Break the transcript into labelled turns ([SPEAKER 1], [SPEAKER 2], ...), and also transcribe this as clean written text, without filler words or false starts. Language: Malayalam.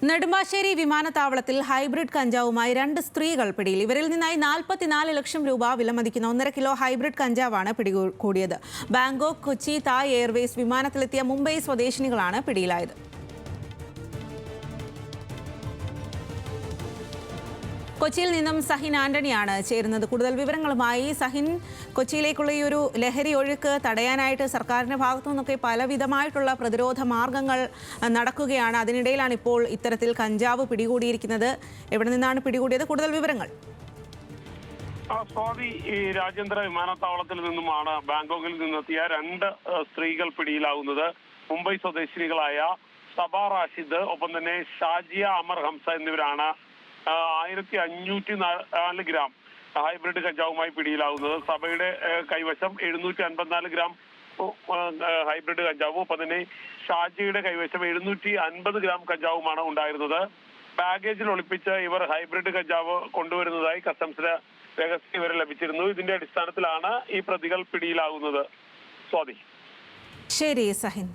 [SPEAKER 1] നെടുമ്പാശ്ശേരി വിമാനത്താവളത്തിൽ ഹൈബ്രിഡ് കഞ്ചാവുമായി 2 സ്ത്രീകൾ പിടിയിൽ. ഇവരിൽ നിന്നായി 44 ലക്ഷം രൂപ വിലമതിക്കുന്ന 1.5 കിലോ ഹൈബ്രിഡ് കഞ്ചാവാണ് പിടികൂടിയത്. ബാങ്കോക്ക്, കൊച്ചി, തായ് എയർവേസ് വിമാനത്തിലെത്തിയ മുംബൈ സ്വദേശിനികളാണ് പിടിയിലായത്. കൊച്ചിയിൽ നിന്നും സഹിൻ ആന്റണിയാണ് ചേരുന്നത്. കൂടുതൽ വിവരങ്ങളുമായി സഹിൻ, കൊച്ചിയിലേക്കുള്ള ഈ ഒരു ലഹരി ഒഴുക്ക് തടയാനായിട്ട് സർക്കാരിന്റെ ഭാഗത്തു നിന്നൊക്കെ പലവിധമായിട്ടുള്ള പ്രതിരോധ മാർഗങ്ങൾ നടക്കുകയാണ്. അതിനിടയിലാണ് ഇപ്പോൾ ഇത്തരത്തിൽ കഞ്ചാവ് പിടികൂടിയിരിക്കുന്നത്. എവിടെ നിന്നാണ് പിടികൂടിയത്? കൂടുതൽ വിവരങ്ങൾ.
[SPEAKER 2] സ്വാതി, ഈ രാജ്യാന്തര വിമാനത്താവളത്തിൽ നിന്നുമാണ് ബാങ്കോക്കിൽ നിന്നെത്തിയ 2 സ്ത്രീകൾ പിടിയിലാവുന്നത്. മുംബൈ സ്വദേശിനികളായ സബ റാഷിദ്, ഒപ്പം തന്നെ ഷാജിയ അമർ ഹംസ എന്നിവരാണ് 1504 ഗ്രാം ഹൈബ്രിഡ് കഞ്ചാവുമായി പിടിയിലാവുന്നത്. സഭയുടെ കൈവശം 754 ഗ്രാം ഹൈബ്രിഡ് കഞ്ചാവും, ഒപ്പം തന്നെ ഷാജിയുടെ കൈവശം 750 ഗ്രാം കഞ്ചാവുമാണ് ഉണ്ടായിരുന്നത്. ബാഗേജിൽ ഒളിപ്പിച്ച് ഇവർ ഹൈബ്രിഡ് കഞ്ചാവ് കൊണ്ടുവരുന്നതായി കസ്റ്റംസിന് രഹസ്യ വിവരം ലഭിച്ചിരുന്നു. ഇതിന്റെ അടിസ്ഥാനത്തിലാണ് ഈ പ്രതികൾ പിടിയിലാകുന്നത്. സ്വാതി.
[SPEAKER 1] ശരി സഹിൻ.